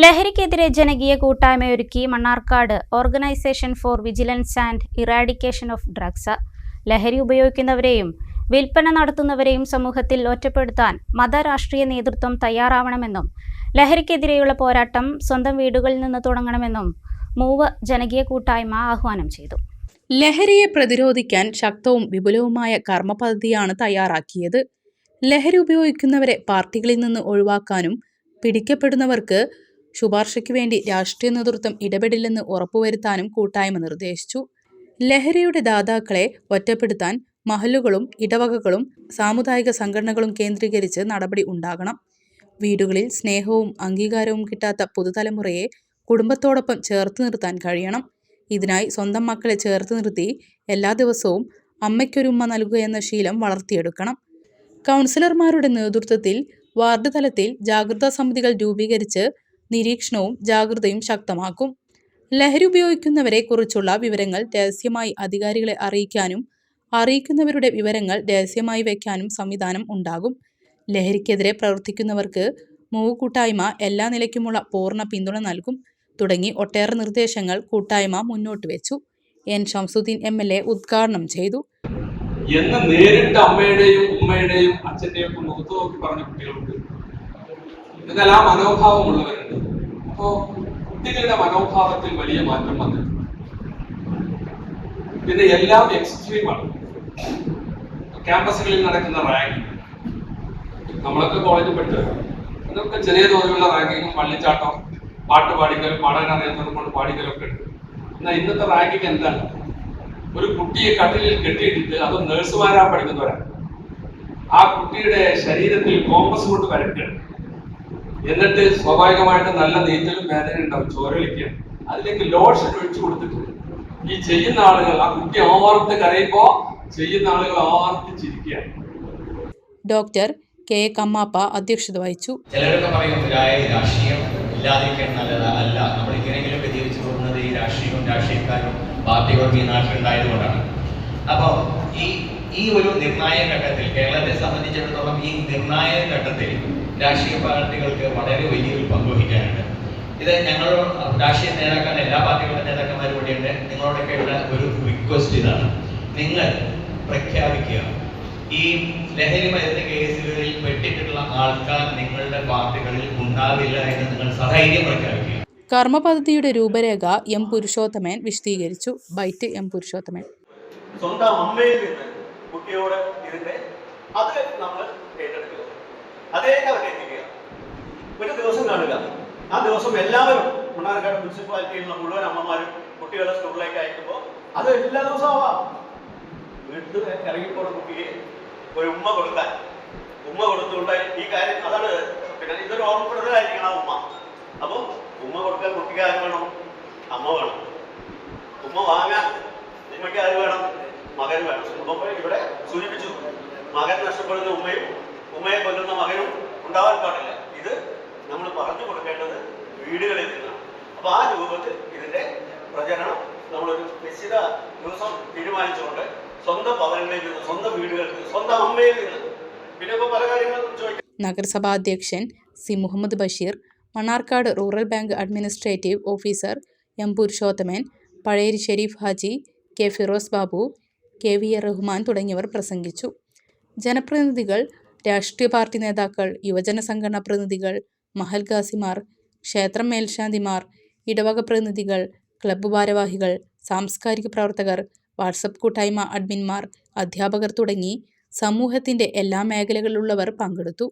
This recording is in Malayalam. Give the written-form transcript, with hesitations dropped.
ലഹരിക്കെതിരെ ജനകീയ കൂട്ടായ്മയൊരുക്കി Mannarkkad organisation for vigilance and eradication of drugs. ലഹരി ഉപയോഗിക്കുന്നവരെയും വിൽപ്പന നടത്തുന്നവരെയും സമൂഹത്തിൽ ഒറ്റപ്പെടുത്താൻ മതരാഷ്ട്രീയ നേതൃത്വം തയ്യാറാവണമെന്നും ലഹരിക്കെതിരെയുള്ള പോരാട്ടം സ്വന്തം വീടുകളിൽ നിന്ന് തുടങ്ങണമെന്നും മൂവ് ജനകീയ കൂട്ടായ്മ ആഹ്വാനം ചെയ്തു. ലഹരിയെ പ്രതിരോധിക്കാൻ ശക്തവും വിപുലവുമായ കർമ്മ പദ്ധതിയാണ് തയ്യാറാക്കിയത്. ലഹരി ഉപയോഗിക്കുന്നവരെ പാർട്ടികളിൽ നിന്ന് ഒഴിവാക്കാനും പിടിക്കപ്പെടുന്നവർക്ക് ശുപാർശയ്ക്ക് വേണ്ടി രാഷ്ട്രീയ നേതൃത്വം ഇടപെടില്ലെന്ന് ഉറപ്പുവരുത്താനും കൂട്ടായ്മ നിർദ്ദേശിച്ചു. ലഹരിയുടെ ദാതാക്കളെ ഒറ്റപ്പെടുത്താൻ മഹല്ലുകളും ഇടവകകളും സാമുദായിക സംഘടനകളും കേന്ദ്രീകരിച്ച് നടപടി ഉണ്ടാകണം. വീടുകളിൽ സ്നേഹവും അംഗീകാരവും കിട്ടാത്ത പുതുതലമുറയെ കുടുംബത്തോടൊപ്പം ചേർത്ത് നിർത്താൻ കഴിയണം. ഇതിനായി സ്വന്തം മക്കളെ ചേർത്ത് നിർത്തി എല്ലാ ദിവസവും അമ്മയ്ക്കൊരുമ്മ നൽകുകയെന്ന ശീലം വളർത്തിയെടുക്കണം. കൗൺസിലർമാരുടെ നേതൃത്വത്തിൽ വാർഡ് തലത്തിൽ ജാഗ്രതാ സമിതികൾ രൂപീകരിച്ച് നിരീക്ഷണവും ജാഗ്രതയും ശക്തമാക്കും. ലഹരി ഉപയോഗിക്കുന്നവരെ കുറിച്ചുള്ള വിവരങ്ങൾ രഹസ്യമായി അധികാരികളെ അറിയിക്കാനും അറിയിക്കുന്നവരുടെ വിവരങ്ങൾ രഹസ്യമായി വയ്ക്കാനും സംവിധാനം ഉണ്ടാകും. ലഹരിക്കെതിരെ പ്രവർത്തിക്കുന്നവർക്ക് മൂവ് കൂട്ടായ്മ എല്ലാ നിലയ്ക്കുമുള്ള പൂർണ്ണ പിന്തുണ നൽകും തുടങ്ങി ഒട്ടേറെ നിർദ്ദേശങ്ങൾ കൂട്ടായ്മ മുന്നോട്ട് വെച്ചു. എൻ ഷംസുദ്ദീൻ MLA ഉദ്ഘാടനം ചെയ്തു. എന്ന് നേരിട്ട് അമ്മയുടെയും ഉമ്മയുടെയും അച്ഛന്റെയും ഒക്കെ മുഖത്ത് നോക്കി പറഞ്ഞ കുട്ടികളുണ്ട്. എന്നാൽ ആ മനോഭാവമുള്ളവരുണ്ട്. അപ്പോ കുട്ടികളുടെ മനോഭാവത്തിൽ വലിയ മാറ്റം വന്നിട്ടുണ്ട്. പിന്നെ എല്ലാം എക്സ്ട്രീമാണ്. ക്യാമ്പസുകളിൽ നടക്കുന്ന റാങ്കിങ്, നമ്മളൊക്കെ കോളേജിൽ പഠിച്ചത് അതൊക്കെ ചെറിയ തോതിലുള്ള റാങ്കിങ്ങും വള്ളിച്ചാട്ടം, പാട്ട് പാടിക്കലും, പാടാൻ അറിയാത്തത് കൊണ്ട് പാടിക്കലൊക്കെ ഉണ്ട്. എന്നാൽ ഇന്നത്തെ റാങ്കിങ് എന്താണ്? ഒരു കുട്ടിയെ കട്ടിലിൽ കെട്ടിയിട്ടിട്ട് അത് നേഴ്സുമാരാ പഠിക്കുന്നവരാണ്. ആ കുട്ടിയുടെ ശരീരത്തിൽ കോമ്പസ് കൊണ്ട് വരയ്ക്കണം. എന്നിട്ട് സ്വാഭാവികമായിട്ട് നല്ല നീറ്റലും വേദന ഉണ്ടാവും, ചോരളിക്കുകയാണ്. അതിലേക്ക് ലോഷൻ ഒഴിച്ചു കൊടുത്തിട്ട് ഈ ചെയ്യുന്ന ആളുകൾ, ആ കുട്ടി ആർത്ത് കരയുമ്പോ ചെയ്യുന്ന ആളുകൾ ആർത്ത് ചിരിക്കുകയാണ്. ഡോക്ടർ കെ കമ്മാപ്പ അധ്യക്ഷത വഹിച്ചു. ചിലരൊക്കെ പറയും രാഷ്ട്രീയം ഇല്ലാതിരിക്കാൻ നല്ലതല്ല, നമ്മൾ ഇങ്ങനെയെങ്കിലും ജീവിച്ചു പോകുന്നത് ഈ രാഷ്ട്രീയവും രാഷ്ട്രീയക്കാരും പാർട്ടികളും ഈ നാട്ടിലുണ്ടായതുകൊണ്ടാണ്. അപ്പോൾ ഈ ഒരു നിർണായക ഘട്ടത്തിൽ കേരളത്തെ സംബന്ധിച്ചിടത്തോളം ഈ നിർണായക ഘട്ടത്തിൽ രാഷ്ട്രീയ പാർട്ടികൾക്ക് വളരെ വലിയൊരു പങ്ക് വഹിക്കാനുണ്ട്. ഇത് ഞങ്ങളോട് രാഷ്ട്രീയ നേതാക്കൾ, എല്ലാ പാർട്ടികളുടെ നേതാക്കന്മാരും കൂടിയുണ്ട്. നിങ്ങളോടൊക്കെയുള്ള ഒരു റിക്വസ്റ്റ് ഇതാണ്: നിങ്ങൾ പ്രഖ്യാപിക്കുക, ഈ ലഹരി മരുന്ന് കേസുകളിൽ പെട്ടിട്ടുള്ള ആൾക്കാർ നിങ്ങളുടെ പാർട്ടികളിൽ ഉണ്ടാവില്ല എന്ന് നിങ്ങൾ സധൈര്യം പ്രഖ്യാപിക്കുക. കർമ്മ പദ്ധതിയുടെ രൂപരേഖ എം പുരുഷോത്തമൻ വിശദീകരിച്ചു. Byte M Purushothaman. സ്വന്തം അമ്മയിൽ നിന്ന് കുട്ടിയോട് ഇതിന്റെ അത് നമ്മൾ ഏറ്റെടുക്കുക, അതേക്ക് അവരെത്തിക്കുക. ഒരു ദിവസം കാണുക, ആ ദിവസം എല്ലാവരും മണ്ണാർക്കാട് മുനിസിപ്പാലിറ്റിയിലുള്ള മുഴുവൻ അമ്മമാരും കുട്ടികളെ സ്കൂളിലേക്ക് അയക്കുമ്പോൾ അത് എല്ലാ ദിവസവും ആവാം. വീട്ടിൽ ഇറങ്ങിപ്പോണ കുട്ടിയെ ഒരു ഉമ്മ കൊടുക്കാൻ, ഉമ്മ കൊടുത്തുകൊണ്ട് ഈ കാര്യം അതാണ്. പിന്നെ ഇതൊരു ഓർമ്മപ്പെടുത്തലായിരിക്കണം ആ ഉമ്മ. അപ്പോൾ ഉമ്മ കൊടുക്കാൻ കുട്ടിക്ക് ആര് വേണം? അമ്മ വേണം. ഉമ്മ വാങ്ങാൻ ഉമ്മയ്ക്ക് ആര് വേണം? മകൻ വേണം. അപ്പം ഇവിടെ സൂചിപ്പിച്ചു, മകൻ നഷ്ടപ്പെടുന്ന ഉമ്മയും ഉമ്മയെ കൊല്ലുന്ന മകനും ഉണ്ടാവാൻ പാടില്ല. ഇത് നമ്മൾ പറഞ്ഞു കൊടുക്കേണ്ടത് വീടുകളിൽ നിന്നാണ്. അപ്പോൾ ആ രൂപത്തിൽ ഇതിന്റെ പ്രചരണം നമ്മളൊരു നിശ്ചിത ദിവസം തീരുമാനിച്ചുകൊണ്ട് സ്വന്തം ഭവനങ്ങളിൽ നിന്ന്, സ്വന്തം വീടുകളിൽ നിന്ന്, സ്വന്തം അമ്മയിൽ നിന്ന്, പിന്നെ ഇപ്പോൾ പല കാര്യങ്ങളും ചോദിക്കും. നഗരസഭാ അധ്യക്ഷൻ C Muhammad Basheer, Mannarkkad rural bank administrative officer M Purushothaman, Pazheri Sherif Haji, K Firoz Babu, KVA Rahman തുടങ്ങിയവർ പ്രസംഗിച്ചു. ജനപ്രതിനിധികൾ, രാഷ്ട്രീയ പാർട്ടി നേതാക്കൾ, യുവജന സംഘടനാ പ്രതിനിധികൾ, മഹൽ ഖാസിമാർ, ക്ഷേത്രം മേൽശാന്തിമാർ, ഇടവക പ്രതിനിധികൾ, ക്ലബ്ബ് ഭാരവാഹികൾ, സാംസ്കാരിക പ്രവർത്തകർ, വാട്സപ്പ് കൂട്ടായ്മ അഡ്മിന്മാർ, അധ്യാപകർ തുടങ്ങി സമൂഹത്തിന്റെ എല്ലാ മേഖലകളിലുള്ളവർ പങ്കെടുത്തു.